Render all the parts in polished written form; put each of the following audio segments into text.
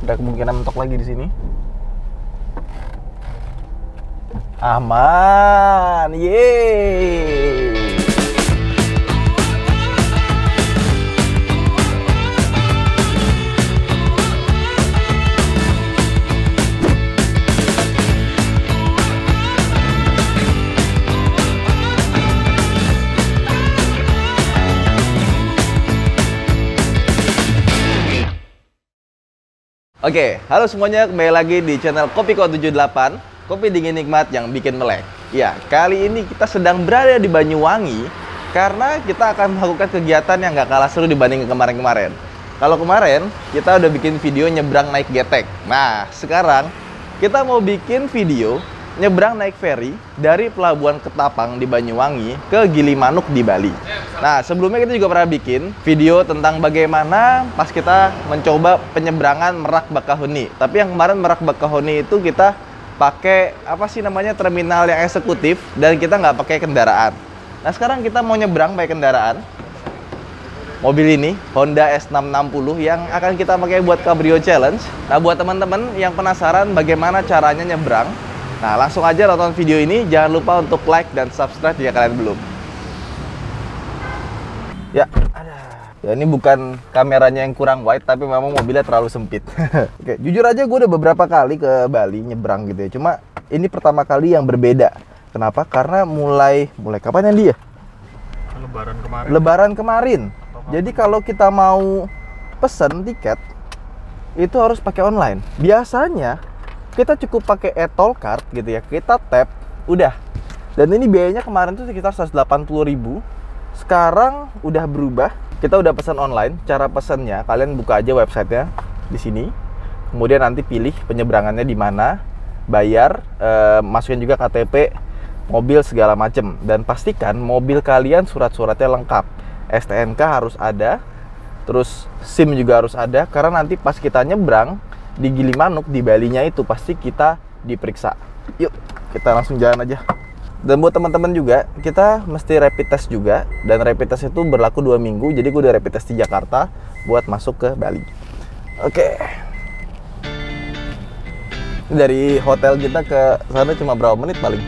Ada kemungkinan mentok lagi di sini. Aman, yeay. Oke, halo semuanya, kembali lagi di channel Kopiko78, kopi dingin nikmat yang bikin melek. Ya, kali ini kita sedang berada di Banyuwangi karena kita akan melakukan kegiatan yang gak kalah seru dibanding kemarin-kemarin. Kalau kemarin, kita udah bikin video nyebrang naik getek. Nah, sekarang kita mau bikin video nyebrang naik ferry dari Pelabuhan Ketapang di Banyuwangi ke Gilimanuk di Bali. Nah, sebelumnya kita juga pernah bikin video tentang bagaimana pas kita mencoba penyeberangan Merak Bakahuni. Tapi yang kemarin Merak Bakahuni itu kita pakai apa sih namanya, terminal yang eksekutif dan kita nggak pakai kendaraan. Nah, sekarang kita mau nyebrang pakai kendaraan. Mobil ini Honda S660 yang akan kita pakai buat Cabrio Challenge. Nah, buat teman-teman yang penasaran bagaimana caranya nyebrang, nah, langsung aja nonton video ini. Jangan lupa untuk like dan subscribe jika kalian belum. Ya, ini bukan kameranya yang kurang wide, tapi memang mobilnya terlalu sempit. Oke, jujur aja gue udah beberapa kali ke Bali nyebrang gitu ya. Cuma ini pertama kali yang berbeda. Kenapa? Karena mulai kapan ya dia? Lebaran kemarin. Lebaran kemarin. Jadi kalau kita mau pesen tiket itu harus pakai online. Biasanya kita cukup pakai e-tol card gitu ya, kita tap, udah. Dan ini biayanya kemarin tuh sekitar 180.000. Sekarang udah berubah, kita udah pesan online. Cara pesannya, kalian buka aja websitenya di sini. Kemudian nanti pilih penyeberangannya di mana, bayar, masukin juga KTP, mobil segala macem. Dan pastikan mobil kalian surat-suratnya lengkap. STNK harus ada, terus SIM juga harus ada, karena nanti pas kita nyebrang di Gilimanuk, di Balinya itu pasti kita diperiksa. Yuk, kita langsung jalan aja. Dan buat teman-teman juga, kita mesti rapid test juga. Dan rapid test itu berlaku 2 minggu. Jadi gue udah rapid test di Jakarta buat masuk ke Bali. Oke. Dari hotel kita ke sana cuma berapa menit paling?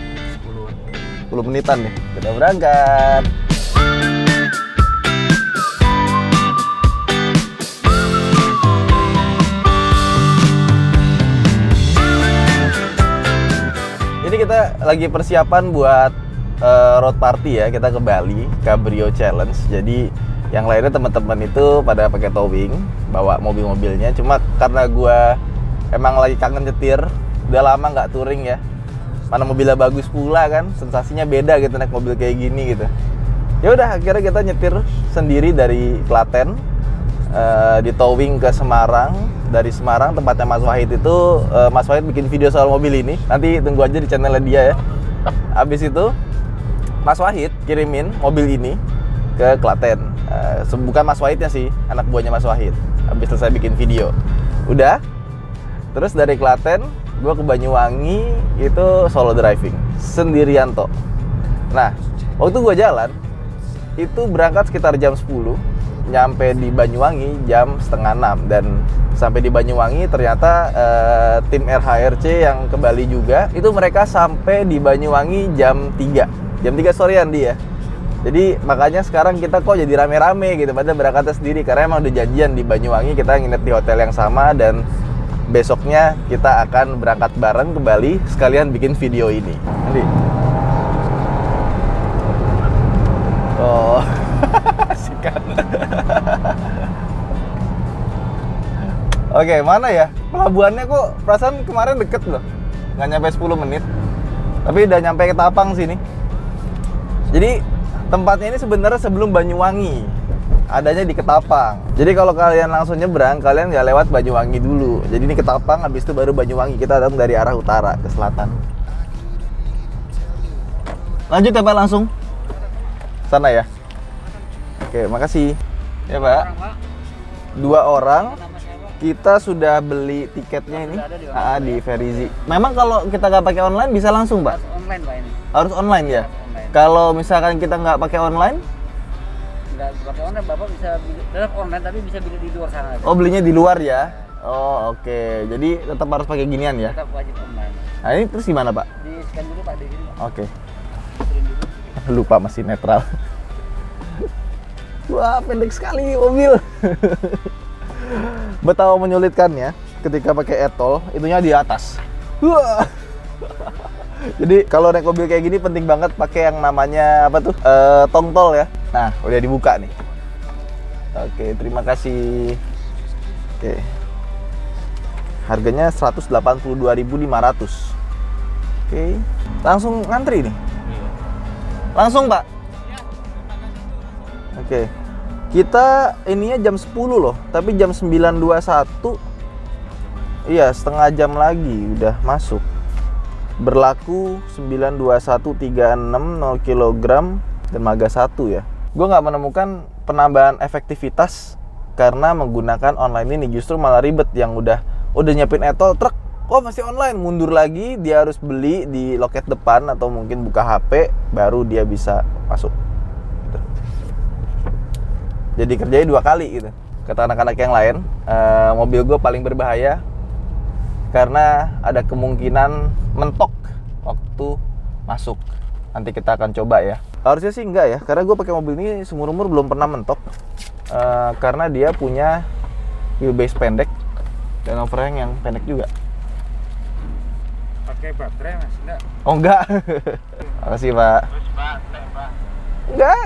10 menitan nih. Kita berangkat. Ini kita lagi persiapan buat road party ya, kita ke Bali, Cabrio Challenge. Jadi yang lainnya teman-teman itu pada pakai towing, bawa mobil-mobilnya. Cuma karena gua emang lagi kangen nyetir, udah lama nggak touring ya. Mana mobilnya bagus pula kan, sensasinya beda gitu naik mobil kayak gini gitu. Ya udah, akhirnya kita nyetir sendiri dari Klaten, di towing ke Semarang. Dari Semarang tempatnya Mas Wahid itu, Mas Wahid bikin video soal mobil ini. Nanti tunggu aja di channelnya dia ya. Habis itu Mas Wahid kirimin mobil ini ke Klaten. Bukan Mas Wahidnya sih, anak buahnya Mas Wahid. Habis selesai bikin video, udah. Terus dari Klaten gue ke Banyuwangi itu solo driving sendirian toh. Nah, waktu gue jalan itu berangkat sekitar jam 10, nyampe di Banyuwangi jam setengah 6. Dan sampai di Banyuwangi ternyata tim RHRC yang ke Bali juga, itu mereka sampai di Banyuwangi jam 3 sorean dia. Jadi makanya sekarang kita kok jadi rame-rame gitu, padahal berangkatnya sendiri. Karena emang udah janjian di Banyuwangi, kita nginep di hotel yang sama. Dan besoknya kita akan berangkat bareng ke Bali, sekalian bikin video ini. Nanti. Oh, sikat. Oke, mana ya? Pelabuhannya kok perasaan kemarin deket loh. Nggak nyampe 10 menit. Tapi udah nyampe Ketapang sini. Jadi tempatnya ini sebenarnya sebelum Banyuwangi. Adanya di Ketapang. Jadi kalau kalian langsung nyebrang, kalian nggak lewat Banyuwangi dulu. Jadi ini Ketapang, habis itu baru Banyuwangi. Kita datang dari arah utara ke selatan. Lanjut ya Pak, langsung sana ya. Oke, makasih. Ya Pak. 2 orang. Kita sudah beli tiketnya ini di Verizi. Memang kalau kita nggak pakai online bisa langsung, Pak? Harus online, Pak, ini. Harus online ya? Online. Kalau misalkan kita nggak pakai online? Nggak pakai online, Bapak bisa tetap online tapi bisa beli di luar sana. Oh, belinya di luar ya? Oh, oke. Jadi tetap harus pakai ginian ya? Tetap wajib online. Nah, ini terus gimana, Pak? Di scan dulu Pak, di sini Pak. Oke. Turun dulu. Lupa masih netral. Wah, pendek sekali mobil. Betapa menyulitkannya ketika pakai e-tol, itunya di atas. Wah. Jadi kalau naik mobil kayak gini penting banget pakai yang namanya apa tuh? Tong tol ya. Nah, udah dibuka nih. Oke, terima kasih. Oke. Harganya 182.500. Oke. Langsung ngantri nih. Langsung, Pak. Oke. Kita ininya jam 10 loh, tapi jam 9.21. Iya, setengah jam lagi udah masuk. Berlaku 9.21.36 0 kg dermaga 1 ya. Gue nggak menemukan penambahan efektivitas karena menggunakan online ini, justru malah ribet. Yang udah nyiapin e-tol truk, kok masih online, mundur lagi, dia harus beli di loket depan atau mungkin buka HP baru dia bisa masuk gitu. Jadi kerjanya 2 kali gitu. Kata anak-anak yang lain, mobil gue paling berbahaya karena ada kemungkinan mentok waktu masuk. Nanti kita akan coba ya. Harusnya sih enggak ya, karena gue pakai mobil ini seumur umur belum pernah mentok. Karena dia punya wheelbase pendek dan overhang yang pendek juga. Pakai baterai Mas, enggak? Oh enggak. Makasih Pak. Terus Pak, Pak.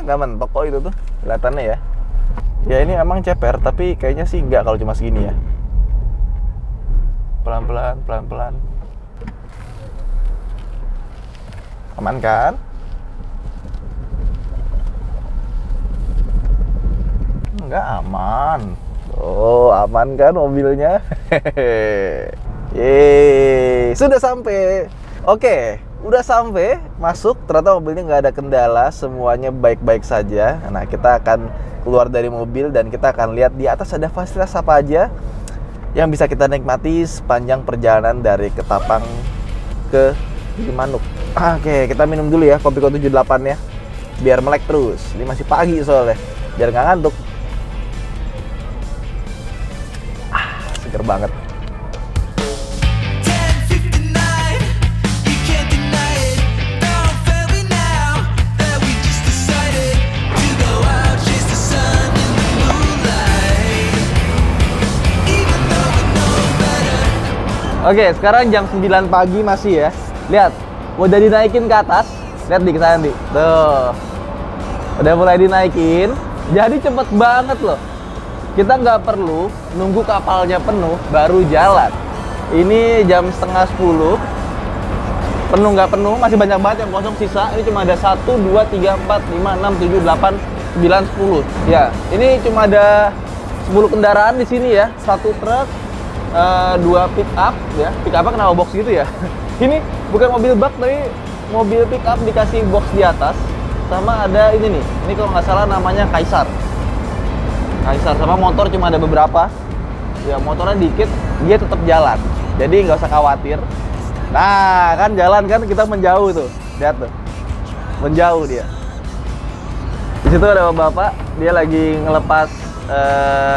Enggak mentok kok itu tuh kelihatannya ya. Ya ini emang ceper, tapi kayaknya sih enggak kalau cuma segini ya. Pelan-pelan, pelan-pelan. Aman kan? Enggak aman. Oh, aman kan mobilnya? Yeay, sudah sampai. Oke, udah sampai, masuk. Ternyata mobilnya nggak ada kendala, semuanya baik-baik saja. Nah, kita akan keluar dari mobil dan kita akan lihat di atas ada fasilitas apa aja yang bisa kita nikmati sepanjang perjalanan dari Ketapang ke Gilimanuk. Oke, kita minum dulu ya kopi 78 ya, biar melek terus. Ini masih pagi soalnya, biar nggak ngantuk. Seger banget. Oke, sekarang jam 9 pagi masih ya. Lihat, udah dinaikin ke atas. Lihat di sana nih. Tuh. Udah mulai dinaikin. Jadi cepet banget loh. Kita nggak perlu nunggu kapalnya penuh baru jalan. Ini jam setengah 10. Penuh nggak penuh, masih banyak banget yang kosong sisa. Ini cuma ada 1, 2, 3, 4, 5, 6, 7, 8, 9, 10. Ya, ini cuma ada 10 kendaraan di sini ya. 1 truk, 2 pick up ya. Pick up kenapa box gitu ya? Ini bukan mobil bak, tapi mobil pick up dikasih box di atas. Sama ada ini nih. Ini kalau nggak salah namanya Kaisar. Kaisar sama motor cuma ada beberapa. Ya motornya dikit, dia tetap jalan. Jadi nggak usah khawatir. Nah kan jalan kan, kita menjauh tuh. Lihat tuh, menjauh dia. Di situ ada bapak, dia lagi ngelepas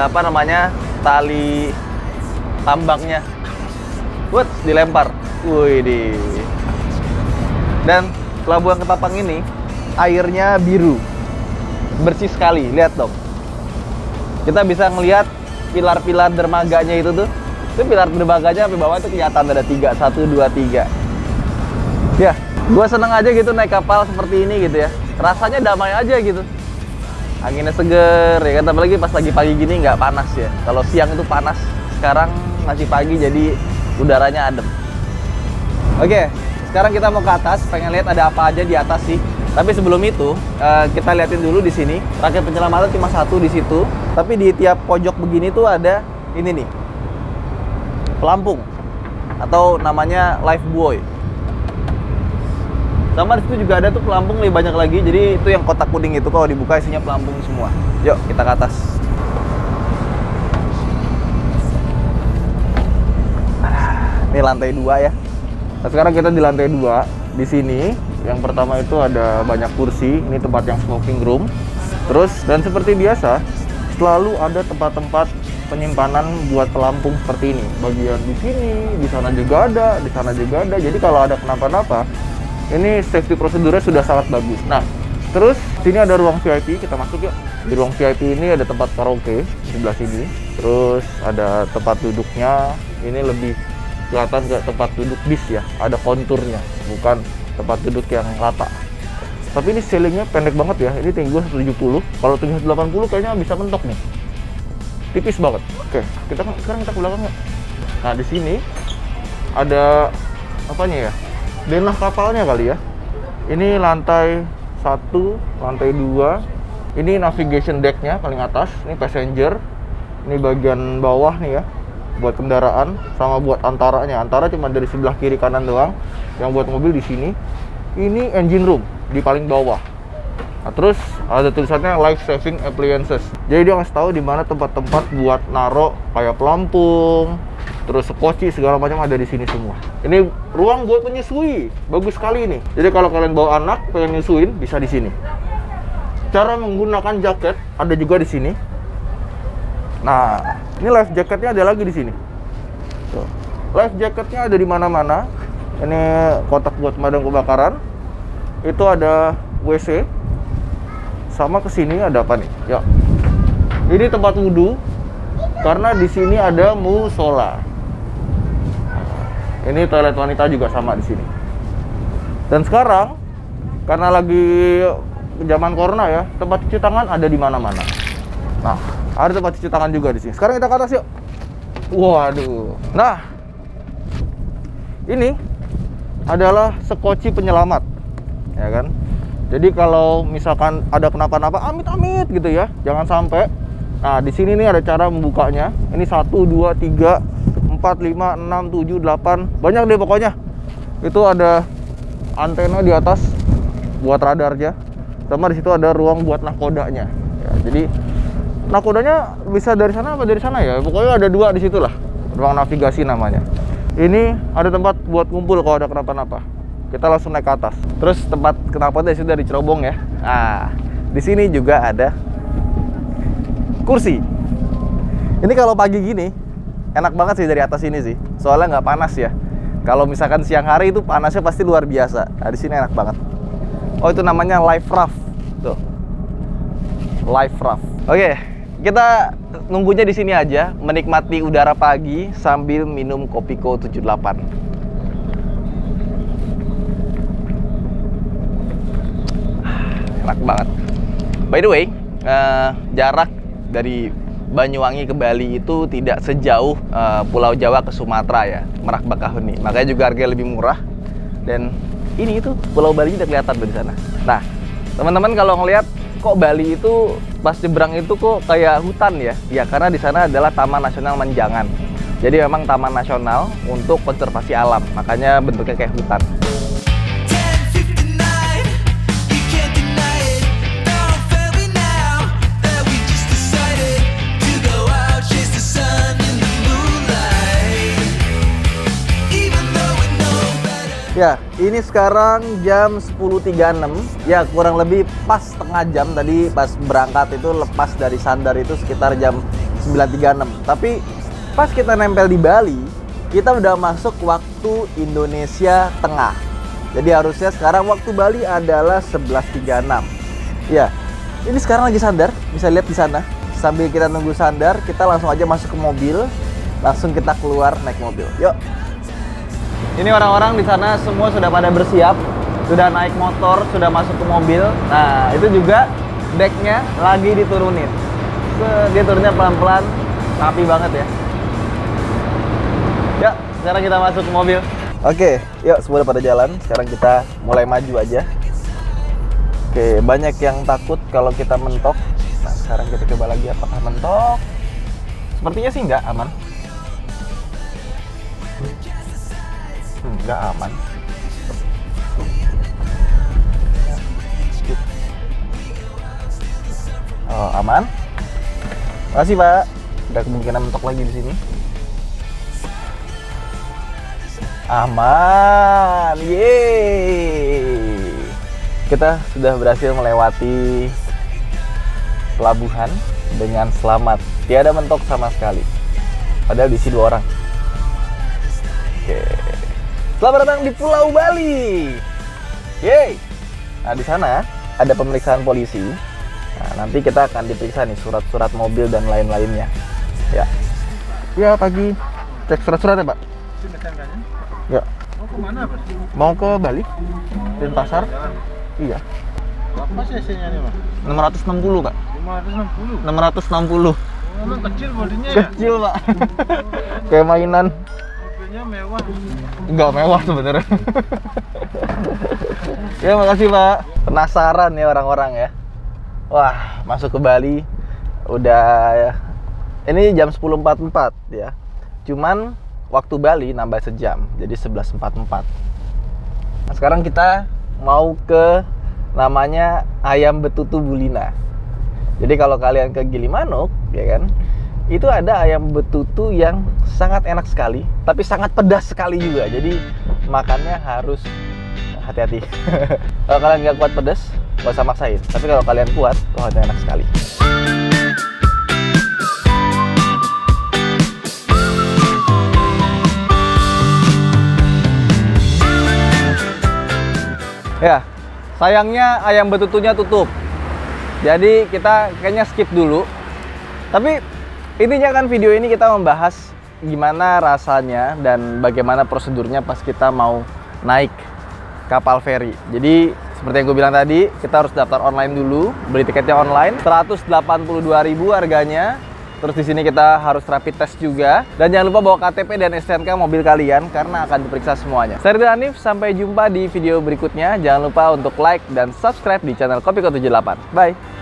apa namanya, tali tambangnya. Wut, dilempar. Wih di. Dan pelabuhan Ketapang ini airnya biru, bersih sekali. Lihat dong. Kita bisa ngelihat pilar-pilar dermaganya itu tuh. Itu pilar dermaganya sampai bawah itu kelihatan ada 3, 1, 2, 3. Ya, gue seneng aja gitu naik kapal seperti ini gitu ya. Rasanya damai aja gitu. Anginnya seger ya kan, apalagi pas lagi pagi gini nggak panas ya. Kalau siang itu panas, sekarang masih pagi jadi udaranya adem. Oke, sekarang kita mau ke atas, pengen lihat ada apa aja di atas sih. Tapi sebelum itu, kita liatin dulu di sini. Rakit penyelamatan cuma 1 di situ. Tapi di tiap pojok begini tuh ada ini nih, pelampung atau namanya life buoy. Sama di situ juga ada tuh pelampung lebih banyak lagi. Jadi itu yang kotak kuning itu kalau dibuka isinya pelampung semua. Yuk kita ke atas. Ini lantai 2 ya. Nah, sekarang kita di lantai 2. Di sini yang pertama itu ada banyak kursi. Ini tempat yang smoking room. Terus dan seperti biasa selalu ada tempat-tempat penyimpanan buat pelampung seperti ini. Bagian di sini, di sana juga ada, di sana juga ada. Jadi kalau ada kenapa-napa, ini safety prosedurnya sudah sangat bagus. Nah, terus sini ada ruang VIP, kita masuk yuk. Di ruang VIP ini ada tempat karaoke di sebelah sini. Terus ada tempat duduknya, ini lebih kelihatan kayak tempat duduk bis ya, ada konturnya, bukan tempat duduk yang rata. Tapi ini ceilingnya pendek banget ya, ini tinggi 170. Kalau tinggi 180 kayaknya bisa mentok nih. Tipis banget. Oke, sekarang kita ke belakang ya. Nah, di sini ada apanya ya? Denah kapalnya kali ya. Ini lantai 1, lantai 2. Ini navigation deck-nya paling atas, ini passenger. Ini bagian bawah nih ya, buat kendaraan sama buat antaranya. Antara cuma dari sebelah kiri kanan doang. Yang buat mobil di sini. Ini engine room di paling bawah. Nah, terus ada tulisannya life saving appliances. Jadi dia ngasih tahu di mana tempat-tempat buat naro kayak pelampung, terus sekoci segala macam ada di sini semua. Ini ruang buat menyusui, bagus sekali ini. Jadi kalau kalian bawa anak pengen nyusuin bisa di sini. Cara menggunakan jaket ada juga di sini. Nah, ini life jacketnya ada lagi di sini. Tuh. Life jacketnya ada di mana-mana. Ini kotak buat pemadam kebakaran. Itu ada WC. Sama kesini ada apa nih? Ya, ini tempat wudhu. Karena di sini ada musola. Ini toilet wanita juga sama di sini. Dan sekarang karena lagi zaman corona ya, tempat cuci tangan ada di mana-mana. Nah, ada tempat cuci tangan juga di sini. Sekarang kita ke atas yuk. Waduh. Nah, ini adalah sekoci penyelamat, ya kan? Jadi kalau misalkan ada kenapa-napa, amit-amit gitu ya, jangan sampai. Nah, di sini nih ada cara membukanya. Ini 1, 2, 3, 4, 5, 6, 7, 8, banyak deh pokoknya. Itu ada antena di atas buat radarnya. Sama di situ ada ruang buat nakodanya. Ya, jadi nakodanya bisa dari sana apa dari sana ya? Pokoknya ada 2 di situ lah. Ruang navigasi namanya. Ini ada tempat buat kumpul kalau ada kenapa-napa. Kita langsung naik ke atas. Terus tempat knalpotnya sudah dicerobong ya. Nah, di sini juga ada kursi. Ini kalau pagi gini enak banget sih dari atas ini sih. Soalnya nggak panas ya. Kalau misalkan siang hari itu panasnya pasti luar biasa. Nah, di sini enak banget. Oh, itu namanya Life Raft. Tuh. Life Raft. Oke, kita nunggunya di sini aja, menikmati udara pagi sambil minum Kopiko 78. Enak banget. By the way, jarak dari Banyuwangi ke Bali itu tidak sejauh Pulau Jawa ke Sumatera ya, Merak Bakahuni. Makanya juga harganya lebih murah. Dan ini itu Pulau Bali udah kelihatan di sana. Nah, teman-teman kalau ngelihat kok Bali itu pas nyebrang itu kok kayak hutan ya? Ya karena di sana adalah Taman Nasional Menjangan. Jadi memang taman nasional untuk konservasi alam. Makanya bentuknya kayak hutan. Ya, ini sekarang jam 10.36. Ya, kurang lebih pas setengah jam. Tadi pas berangkat itu lepas dari Sandar itu sekitar jam 9.36. Tapi pas kita nempel di Bali, kita udah masuk waktu Indonesia Tengah. Jadi harusnya sekarang waktu Bali adalah 11.36. Ya, ini sekarang lagi Sandar, bisa lihat di sana. Sambil kita nunggu Sandar, kita langsung aja masuk ke mobil. Langsung kita keluar naik mobil. Yuk. Ini orang-orang di sana semua sudah pada bersiap, sudah naik motor, sudah masuk ke mobil. Nah, itu juga decknya lagi diturunin. Dia turunnya pelan-pelan, rapi banget ya. Yuk, sekarang kita masuk ke mobil. Oke, yuk semua pada jalan. Sekarang kita mulai maju aja. Oke, banyak yang takut kalau kita mentok. Nah, sekarang kita coba lagi apakah mentok. Sepertinya sih nggak aman. Nggak aman. Oh, aman. Makasih, Pak. Ada kemungkinan mentok lagi di sini. Aman. Yeay. Kita sudah berhasil melewati pelabuhan. dengan selamat. Tiada mentok sama sekali. Padahal diisi 2 orang. Oke. Selamat datang di Pulau Bali. Yeay. Nah, di sana ada pemeriksaan polisi. Nah, nanti kita akan diperiksa nih surat-surat mobil dan lain-lainnya. Ya. Ya, pagi. Cek surat-suratnya, Pak. Itu mecangannya. Ya. Mau kemana, Mas? Mau ke Bali? Denpasar? Jalan. Iya. Berapa cc-nya nih, Mas? 660, Pak. 560. 660. Oh, emang kecil bodinya ya? Kecil, Pak. Kayak mainan. Mobilnya mewah. Enggak mewah sebenarnya. Ya, makasih, Pak. Penasaran ya orang-orang ya. Wah, masuk ke Bali udah ya. Ini jam 10.44 ya. Cuman waktu Bali nambah sejam, jadi 11.44. Nah, sekarang kita mau ke namanya Ayam Betutu Bulina. Jadi kalau kalian ke Gilimanuk, ya kan, itu ada ayam betutu yang sangat enak sekali, tapi sangat pedas sekali juga. Jadi makannya harus hati-hati. Kalau kalian nggak kuat pedas, nggak usah maksain. Tapi kalau kalian kuat, wah itu enak sekali. Ya, sayangnya ayam betutunya tutup. Jadi kita kayaknya skip dulu. Tapi intinya kan video ini kita membahas gimana rasanya dan bagaimana prosedurnya pas kita mau naik kapal feri. Jadi seperti yang gue bilang tadi, kita harus daftar online dulu, beli tiketnya online, 182.000 harganya. Terus di sini kita harus rapid test juga. Dan jangan lupa bawa KTP dan STNK mobil kalian karena akan diperiksa semuanya. Saya Ridwan Hanif, sampai jumpa di video berikutnya. Jangan lupa untuk like dan subscribe di channel Kopiko 78. Bye!